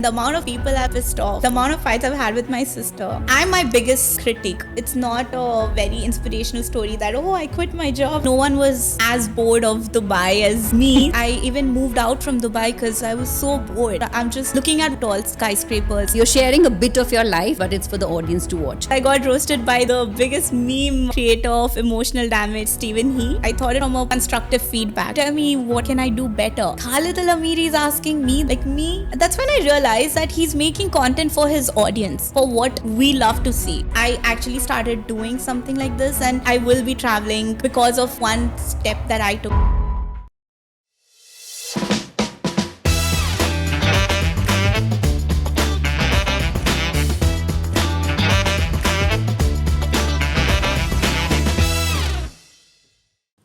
The amount of people I've pissed off, the amount of fights I've had with my sister. I'm my biggest critic. It's not a very inspirational story that, oh, I quit my job. No one was as bored of Dubai as me. I even moved out from Dubai because I was so bored. I'm just looking at tall skyscrapers. You're sharing a bit of your life, but it's for the audience to watch. I got roasted by the biggest meme creator of emotional damage, Stephen He. I thought it from a constructive feedback. Tell me, what can I do better? Khalid Al Meri is asking me, like me. That's when I realized that he's making content for his audience, for what we love to see. I actually started doing something like this, and I will be traveling because of one step that I took.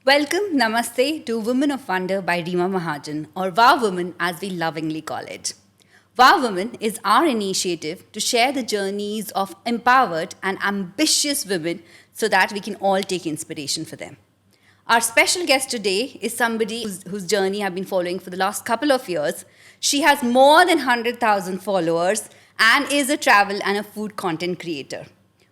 Welcome, Namaste to Women of Wonder by Reema Mahajan, or Wow Women as we lovingly call it. Wow Women is our initiative to share the journeys of empowered and ambitious women so that we can all take inspiration for them. Our special guest today is somebody whose journey I've been following for the last couple of years. She has more than 100,000 followers and is a travel and a food content creator.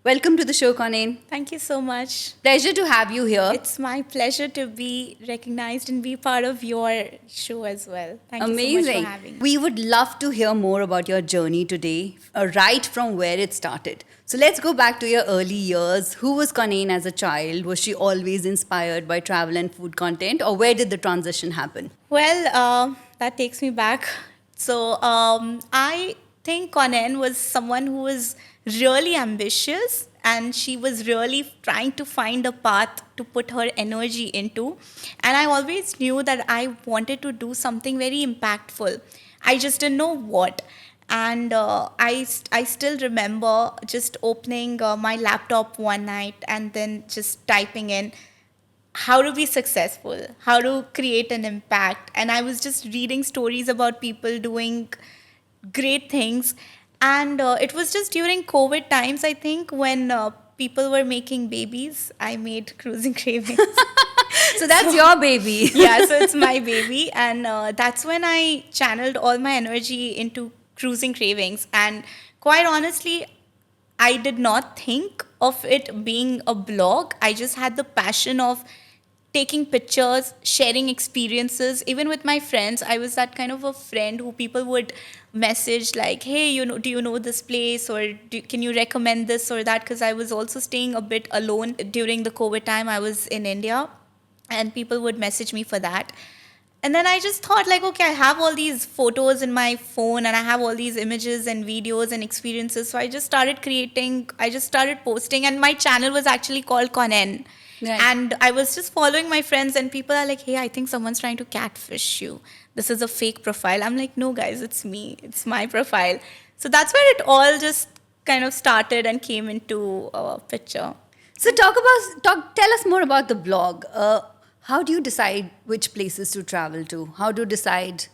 Welcome to the show, Kaunain. Thank you so much. Pleasure to have you here. It's my pleasure to be recognized and be part of your show as well. Thank Amazing. you so much for having me. We would love to hear more about your journey today, right from where it started. So let's go back to your early years. Who was Kaunain as a child? Was she always inspired by travel and food content, or where did the transition happen? Well, that takes me back. So I think Kaunain was someone who was really ambitious, and she was really trying to find a path to put her energy into. And I always knew that I wanted to do something very impactful. I just didn't know what. And I still remember just opening my laptop one night and then just typing in how to be successful, how to create an impact. And I was just reading stories about people doing great things. And it was just during COVID times, I think, when people were making babies. I made Cruising Cravings. So that's your baby. Yeah, so it's my baby. And that's when I channeled all my energy into Cruising Cravings. And quite honestly, I did not think of it being a blog. I just had the passion of taking pictures, sharing experiences. Even with my friends, I was that kind of a friend who people would message like, hey, do you know this place, or can you recommend this or that? Because I was also staying a bit alone during the COVID time. I was in India, and people would message me for that. And then I just thought like, okay, I have all these photos in my phone, and I have all these images and videos and experiences. So I just started posting, and my channel was actually called Kaunain. Right. And I was just following my friends, and people are like, hey, I think someone's trying to catfish you. This is a fake profile. I'm like, no, guys, it's me. It's my profile. So that's where it all just kind of started and came into a picture. So tell us more about the blog. How do you decide which places to travel to? How do you decide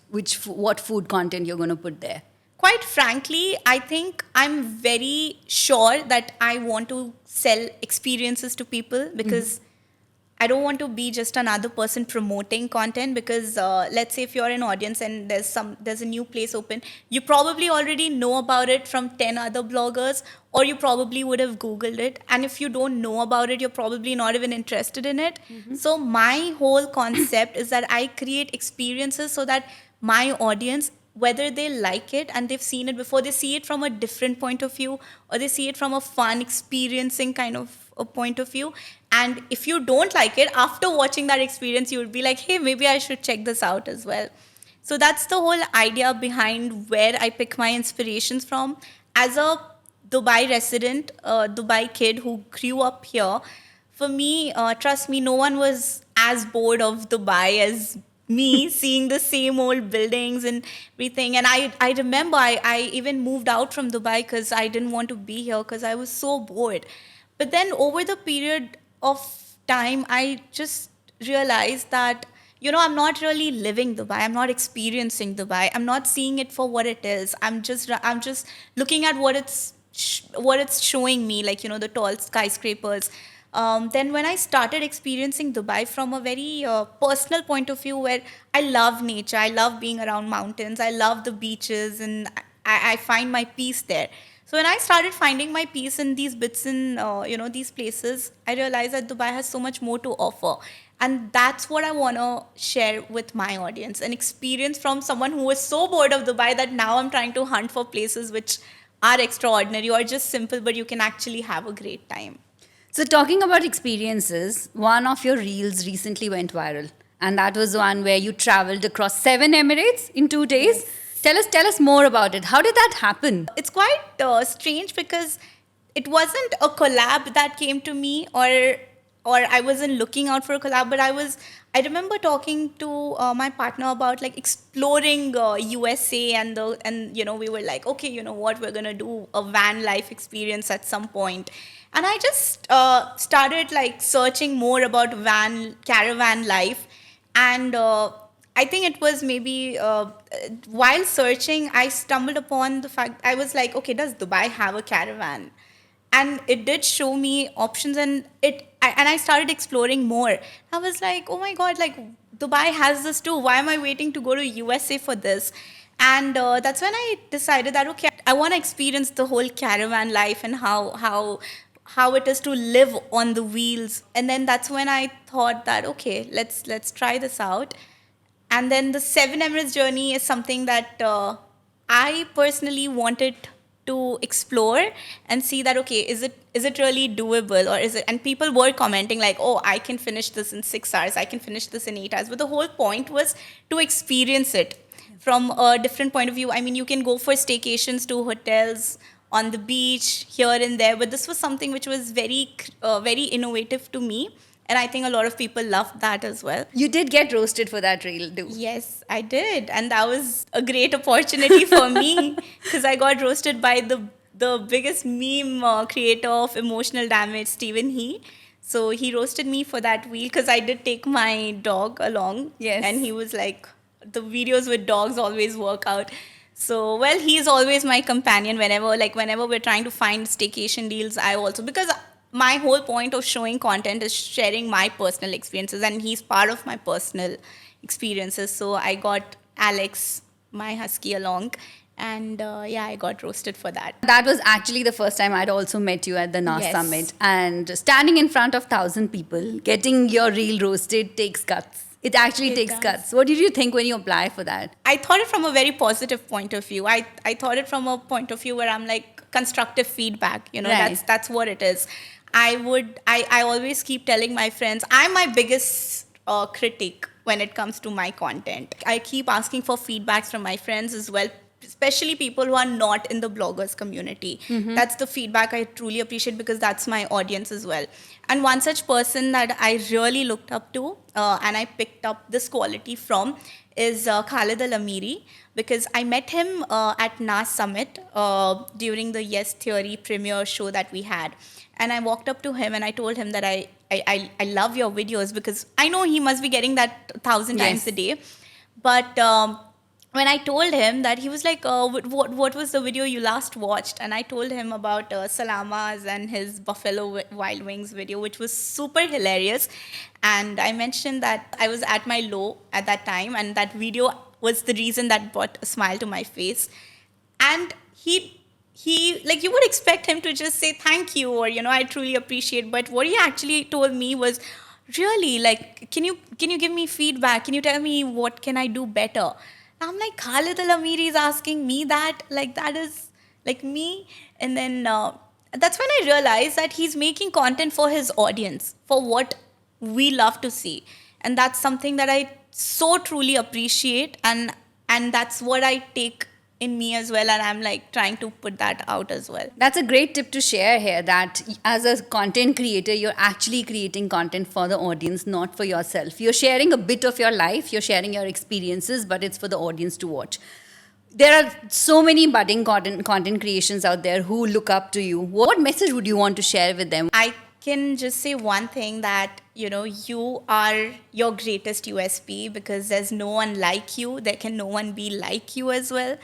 what food content you're going to put there? Quite frankly, I think I'm very sure that I want to sell experiences to people, because I don't want to be just another person promoting content. Because let's say if you're an audience and there's a new place open, you probably already know about it from 10 other bloggers, or you probably would have Googled it. And if you don't know about it, you're probably not even interested in it. So my whole concept is that I create experiences so that my audience, whether they like it and they've seen it before, they see it from a different point of view, or they see it from a fun, experiencing kind of a point of view. And if you don't like it, after watching that experience, you would be like, hey, maybe I should check this out as well. So that's the whole idea behind where I pick my inspirations from. As a Dubai resident, a Dubai kid who grew up here, for me, trust me, no one was as bored of Dubai as me, seeing the same old buildings and everything. And I remember I even moved out from Dubai because I didn't want to be here, because I was so bored. But then over the period of time, I just realized that, I'm not really living Dubai. I'm not experiencing Dubai. I'm not seeing it for what it is. I'm just looking at what it's showing me, like, the tall skyscrapers. Then when I started experiencing Dubai from a very personal point of view, where I love nature, I love being around mountains, I love the beaches, and I find my peace there. So when I started finding my peace in these bits in these places, I realized that Dubai has so much more to offer, and that's what I want to share with my audience, an experience from someone who was so bored of Dubai that now I'm trying to hunt for places which are extraordinary or just simple, but you can actually have a great time. So, talking about experiences, one of your reels recently went viral, and that was one where you traveled across 7 Emirates in 2 days. Yes. Tell us more about it. How did that happen? It's quite strange because it wasn't a collab that came to me, or I wasn't looking out for a collab, but I remember talking to my partner about like exploring USA, and we were like, okay, you know what, we're gonna do a van life experience at some point. And I just started like searching more about van caravan life, and I think it was maybe while searching, I stumbled upon the fact, I was like, okay, does Dubai have a caravan? And it did show me options, and I started exploring more. I was like, oh my god, like Dubai has this too. Why am I waiting to go to USA for this? And that's when I decided that okay, I want to experience the whole caravan life and how it is to live on the wheels. And then that's when I thought that okay, let's try this out. And then the Seven Emirates journey is something that I personally wanted to explore and see that okay, is it really doable, or is it? And people were commenting like, oh, I can finish this in 6 hours, I can finish this in 8 hours. But the whole point was to experience it from a different point of view. I mean, you can go for staycations to hotels on the beach here and there, but this was something which was very innovative to me, and I think a lot of people loved that as well. You did get roasted for that reel, too. Yes, I did, and that was a great opportunity for me because I got roasted by the biggest meme creator of emotional damage, Stephen He. So he roasted me for that reel because I did take my dog along. Yes. And he was like, the videos with dogs always work out. So, well, he's always my companion whenever we're trying to find staycation deals. I also, because my whole point of showing content is sharing my personal experiences, and he's part of my personal experiences. So I got Alex, my husky, along, and yeah, I got roasted for that. That was actually the first time I'd also met you at the NAS Yes. Summit. And standing in front of 1,000 people, getting your reel roasted takes guts. It actually It takes does. guts. What did you think when you apply for that? I thought it from a very positive point of view. I thought it from a point of view where I'm like constructive feedback. You know, Right. that's what it is. I always keep telling my friends, I'm my biggest critic when it comes to my content. I keep asking for feedbacks from my friends as well, especially people who are not in the bloggers community. That's the feedback I truly appreciate because that's my audience as well. And one such person that I really looked up to and I picked up this quality from is Khalid Al Meri, because I met him at NAS Summit during the Yes Theory premiere show that we had. And I walked up to him and I told him that I love your videos, because I know he must be getting that 1,000 times Yes. a day. But when I told him that, he was like, what was the video you last watched? And I told him about Salamas and his Buffalo Wild Wings video, which was super hilarious. And I mentioned that I was at my low at that time, and that video was the reason that brought a smile to my face. And he like, you would expect him to just say thank you, or I truly appreciate, but what he actually told me was, really, like, can you give me feedback, can you tell me what can I do better? And I'm like, Khalid Al Meri is asking me that, like, that is like me. And then that's when I realized that he's making content for his audience, for what we love to see, and that's something that I so truly appreciate, and that's what I take in me as well, and I'm like trying to put that out as well. That's a great tip to share here, that as a content creator, you're actually creating content for the audience, not for yourself. You're sharing a bit of your life, you're sharing your experiences, but it's for the audience to watch. There are so many budding content creations out there who look up to you. What message would you want to share with them? I can just say one thing, that you are your greatest USP, because there's no one like you. There can no one be like you as well.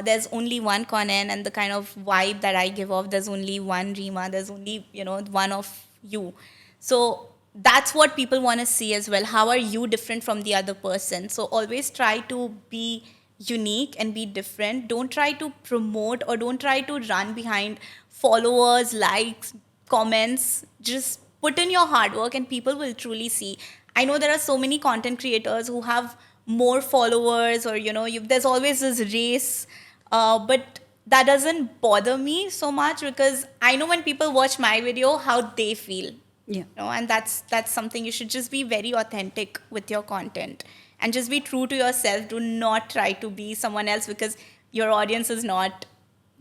There's only one Kaunain, and the kind of vibe that I give off, there's only one Reema, there's only one of you. So that's what people want to see as well. How are you different from the other person? So always try to be unique and be different. Don't try to promote or don't try to run behind followers, likes, comments. Just put in your hard work and people will truly see. I know there are so many content creators who have more followers, or there's always this race, but that doesn't bother me so much because I know when people watch my video how they feel. Yeah. And that's something. You should just be very authentic with your content and just be true to yourself. Do not try to be someone else because your audience is not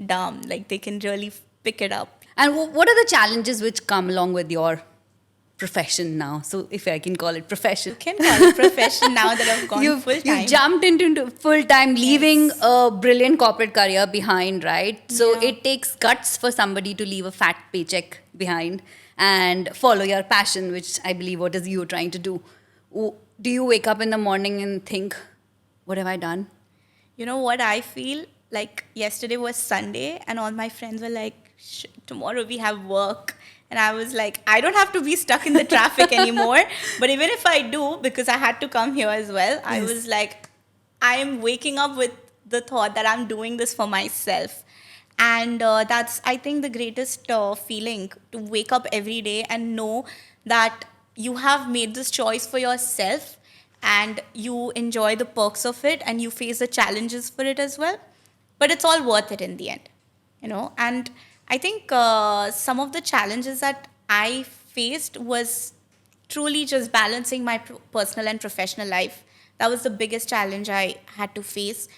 dumb. Like, they can really pick it up. And what are the challenges which come along with your profession now? So if I can call it profession. You can call it profession now that I've gone full time. You jumped into full time, leaving a brilliant corporate career behind, right? So it takes guts for somebody to leave a fat paycheck behind and follow your passion, which I believe what is you trying to do. Do you wake up in the morning and think, what have I done? You know what I feel? Like, yesterday was Sunday and all my friends were like, tomorrow we have work. And I was like, I don't have to be stuck in the traffic anymore. But even if I do, because I had to come here as well, I was like, I am waking up with the thought that I'm doing this for myself. And that's, I think, the greatest feeling, to wake up every day and know that you have made this choice for yourself and you enjoy the perks of it and you face the challenges for it as well. But it's all worth it in the end, And I think some of the challenges that I faced was truly just balancing my personal and professional life. That was the biggest challenge I had to face.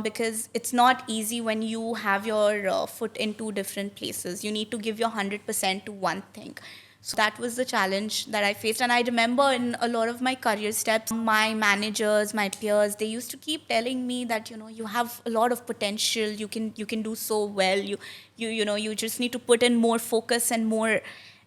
Because it's not easy when you have your foot in two different places. You need to give your 100% to one thing. So that was the challenge that I faced. And I remember in a lot of my career steps, my managers, my peers, they used to keep telling me that, you have a lot of potential. You can do so well. You just need to put in more focus and more.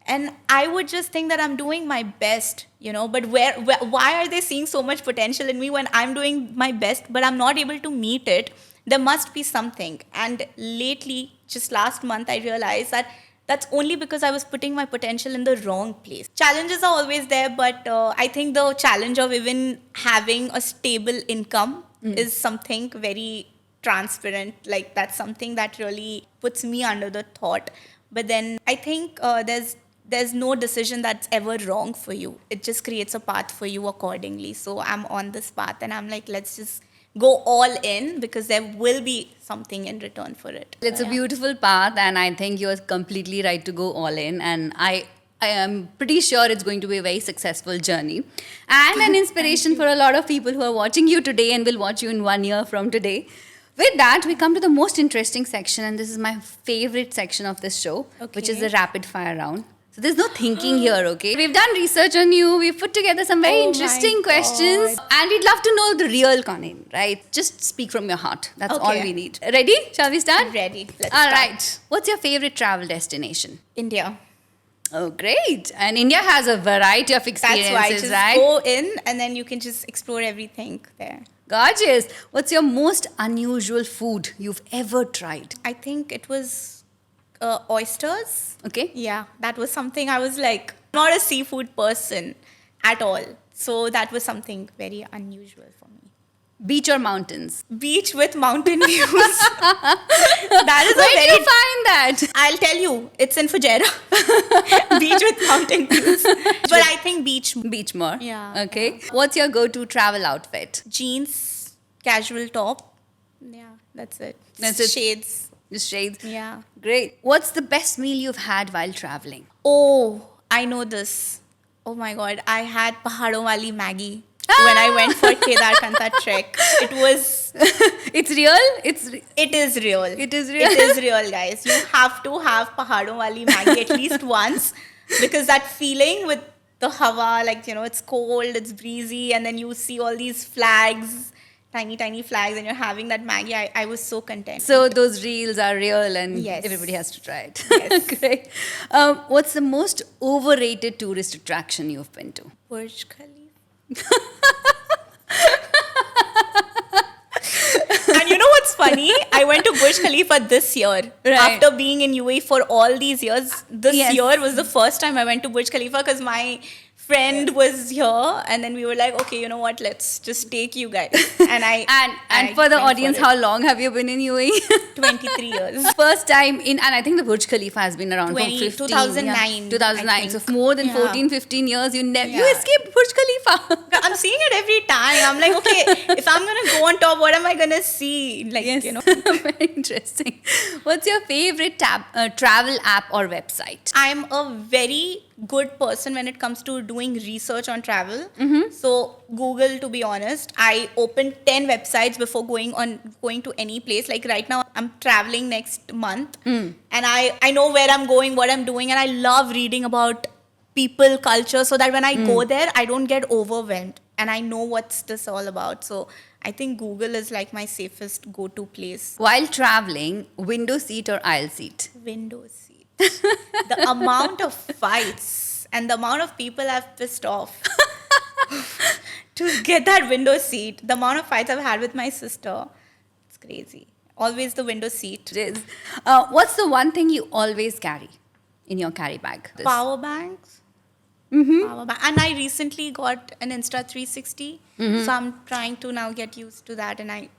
And I would just think that I'm doing my best, but why are they seeing so much potential in me when I'm doing my best, but I'm not able to meet it? There must be something. And lately, just last month, I realized that that's only because I was putting my potential in the wrong place. Challenges are always there, but I think the challenge of even having a stable income is something very transparent. Like, that's something that really puts me under the thought. But then I think there's no decision that's ever wrong for you. It just creates a path for you accordingly. So I'm on this path and I'm like, let's just go all in because there will be something in return for it. It's a beautiful path and I think you're completely right to go all in, and I am pretty sure it's going to be a very successful journey and an inspiration for a lot of people who are watching you today and will watch you in 1 year from today. With that, we come to the most interesting section, and this is my favorite section of this show, which is the rapid fire round. So there's no thinking here, okay? We've done research on you. We've put together some very interesting questions. And we'd love to know the real Kaunain, right? Just speak from your heart. That's all we need. Ready? Shall we start? Ready. Let's all start. Right. What's your favorite travel destination? India. Oh, great. And India has a variety of experiences, right? That's why. Just go in and then you can just explore everything there. Gorgeous. What's your most unusual food you've ever tried? I think it was oysters. Okay. Yeah, that was something I was like, not a seafood person at all. So that was something very unusual for me. Beach or mountains? Beach with mountain views. That is Where did you find that? I'll tell you, it's in Fujairah. Beach with mountain views. But I think beach. Beach more? Yeah. Okay. Yeah. What's your go-to travel outfit? Jeans, casual top. Yeah, that's it. That's it. Shades. Just shades? Yeah. Great. What's the best meal you've had while traveling? Oh, I know this. Oh my God. I had Pahadon Wali Maggie when I went for Kedarkantha trek. It was... It's real? It is real. It is real? It is real, guys. You have to have Pahadon Wali Maggie at least once, because that feeling with the hawa, like, it's cold, it's breezy, and then you see all these flags, tiny flags, and you're having that Maggie. I was so content. So those reels are real and yes. Everybody has to try it. Yes. Great. What's the most overrated tourist attraction you've been to? Burj Khalifa. And you know what's funny? I went to Burj Khalifa this year. Right. After being in UAE for all these years. This Yes. year was the first time I went to Burj Khalifa because my friend was here, and then we were like, okay, you know what, let's just take you guys. And And for the went audience, it. how long have you been in UAE? 23 years. First time in, and I think the Burj Khalifa has been around for 15, 2009, yeah, 2009. I So think. for more than Yeah. 14, 15 years, you Yeah. escaped Burj Khalifa. I'm seeing it every time. I'm like, okay, if I'm gonna go on top, what am I gonna see? Like, Yes, you know. very interesting. What's your favorite travel app or website? I'm a very good person when it comes to doing research on travel. So Google, to be honest, I open 10 websites before going to any place. Like right now, I'm traveling next month, and I know where I'm going, what I'm doing, and I love reading about people, culture, so that when I go there, I don't get overwhelmed, and I know what's this all about. So I think Google is like my safest go-to place. While traveling, window seat or aisle seat? Window seat. The amount of fights and the amount of people I've pissed off to get that window seat, the amount of fights I've had with my sister, it's crazy. Always the window seat. It is. What's the one thing you always carry in your carry bag? Power banks. Power bank. And I recently got an Insta 360, so I'm trying to now get used to that, and I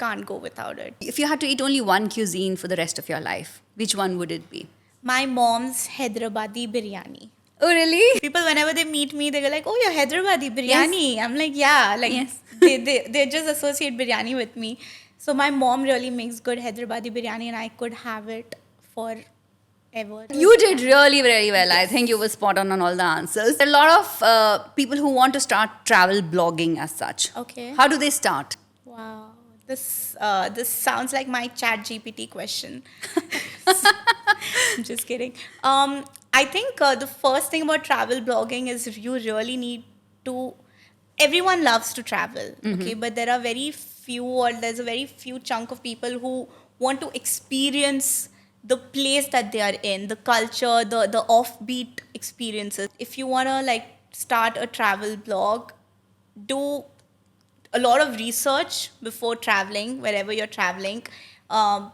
can't go without it. If you had to eat only one cuisine for the rest of your life, which one would it be? My mom's Hyderabadi biryani. Oh, really? People, whenever they meet me, they go like, "Oh, you're Hyderabadi biryani." I'm like, "Yeah." Like, Yes. they just associate biryani with me. So my mom really makes good Hyderabadi biryani, and I could have it forever. You did really very well. I think you were spot on all the answers. There are a lot of people who want to start travel blogging as such. Okay. How do they start? Wow. This sounds like my Chat GPT question. I'm just kidding. I think the first thing about travel blogging is you really need to. Everyone loves to travel, okay, but there's a very few chunk of people who want to experience the place that they are in, the culture, the offbeat experiences. If you wanna like start a travel blog, do a lot of research before traveling, wherever you're traveling.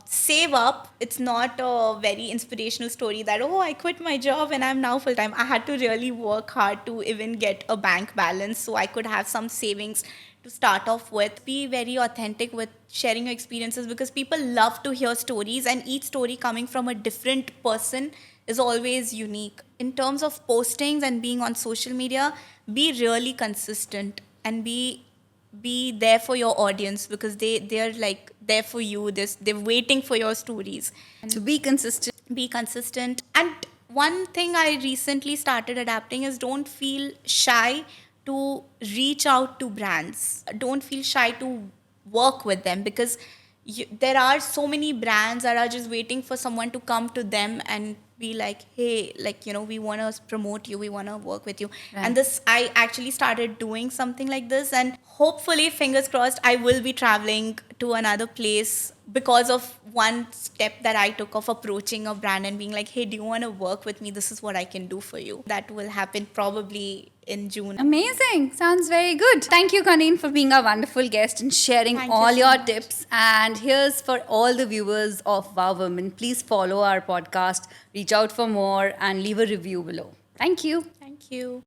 Save up. It's not a very inspirational story that, oh, I quit my job and I'm now full time. I had to really work hard to even get a bank balance so I could have some savings to start off with. Be very authentic with sharing your experiences, because people love to hear stories, and each story coming from a different person is always unique. In terms of postings and being on social media, be really consistent and be there for your audience, because they're like there for you. They're waiting for your stories. To be consistent. Be consistent. And one thing I recently started adapting is don't feel shy to reach out to brands. Don't feel shy to work with them, because there are so many brands that are just waiting for someone to come to them and be like, hey, like, you know, we want to promote you, we want to work with you. Right. And this, I actually started doing something like this, and hopefully, fingers crossed, I will be traveling to another place because of one step that I took of approaching a brand and being like, hey, do you want to work with me? This is what I can do for you. That will happen probably in June. Amazing. Sounds very good. Thank you, Kaunain, for being a wonderful guest and sharing Thank you all so your much. tips. And here's for all the viewers of Wow Women. Please follow our podcast, reach out for more, and leave a review below. Thank you. Thank you.